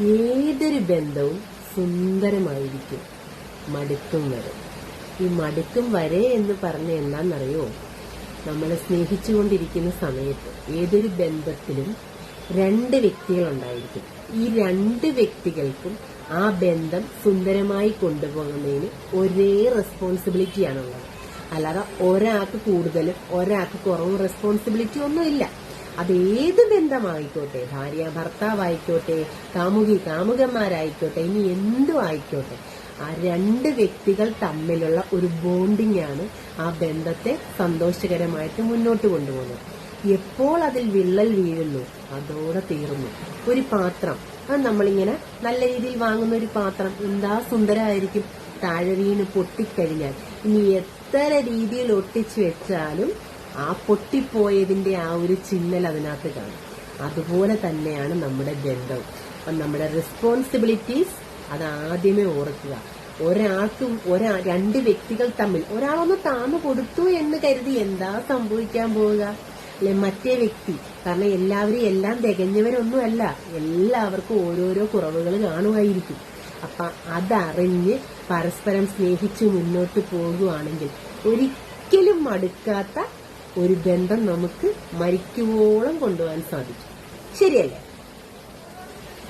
ഏതൊരു ബന്ധവും സുന്ദരമായിരിക്കും മടുക്കും വരെ. ഈ മടുക്കും വരെ എന്ന് പറഞ്ഞ എന്താണെന്നറിയോ? നമ്മളെ സ്നേഹിച്ചുകൊണ്ടിരിക്കുന്ന സമയത്ത് ഏതൊരു ബന്ധത്തിലും രണ്ട് വ്യക്തികളുണ്ടായിരിക്കും. ഈ രണ്ട് വ്യക്തികൾക്കും ആ ബന്ധം സുന്ദരമായി കൊണ്ടുപോകുന്നതിന് ഒരേ റെസ്പോൺസിബിലിറ്റിയാണുള്ളത്. അല്ലാതെ ഒരാൾക്ക് കൂടുതലും ഒരാൾക്ക് കുറവും റെസ്പോൺസിബിലിറ്റി ഒന്നുമില്ല. അത് ഏത് ബന്ധമായിക്കോട്ടെ, ഭാര്യ ഭർത്താവായിക്കോട്ടെ, കാമുകി കാമുകന്മാരായിക്കോട്ടെ, ഇനി എന്തും ആയിക്കോട്ടെ, ആ രണ്ട് വ്യക്തികൾ തമ്മിലുള്ള ഒരു ബോണ്ടിങ് ആണ് ആ ബന്ധത്തെ സന്തോഷകരമായിട്ട് മുന്നോട്ട് കൊണ്ടുപോകുന്നത്. എപ്പോൾ അതിൽ വിള്ളൽ വീഴുന്നു അതോടെ തീർന്നു. ഒരു പാത്രം, അത് നമ്മളിങ്ങനെ നല്ല രീതിയിൽ വാങ്ങുന്ന ഒരു പാത്രം എന്താ സുന്ദരമായിരിക്കും. താഴെ വീണ് പൊട്ടിക്കഴിഞ്ഞാൽ ഇനി എത്ര രീതിയിൽ ഒട്ടിച്ചു വെച്ചാലും ആ പൊട്ടിപ്പോയതിന്റെ ആ ഒരു ചിഹ്നൽ അതിനകത്ത് കാണും. അതുപോലെ തന്നെയാണ് നമ്മുടെ ബന്ധം. നമ്മുടെ റെസ്പോൺസിബിലിറ്റീസ് അത് ആദ്യമേ ഓർക്കുക. രണ്ട് വ്യക്തികൾ തമ്മിൽ ഒരാളൊന്ന് താന്നു കൊടുത്തു എന്ന് കരുതി എന്താ സംഭവിക്കാൻ പോവുക? അല്ലെ മറ്റേ വ്യക്തി, കാരണം എല്ലാവരും എല്ലാം തികഞ്ഞവരൊന്നുമല്ല, എല്ലാവർക്കും ഓരോരോ കുറവുകൾ കാണുമായിരിക്കും. അപ്പൊ അതറിഞ്ഞ് പരസ്പരം സ്നേഹിച്ച് മുന്നോട്ട് പോകുകയാണെങ്കിൽ ഒരിക്കലും മടുക്കാത്ത ഒരു ബന്ധം നമുക്ക് മരിക്കുവോളം കൊണ്ടുപോകാൻ സാധിക്കും. ശരിയല്ലേ?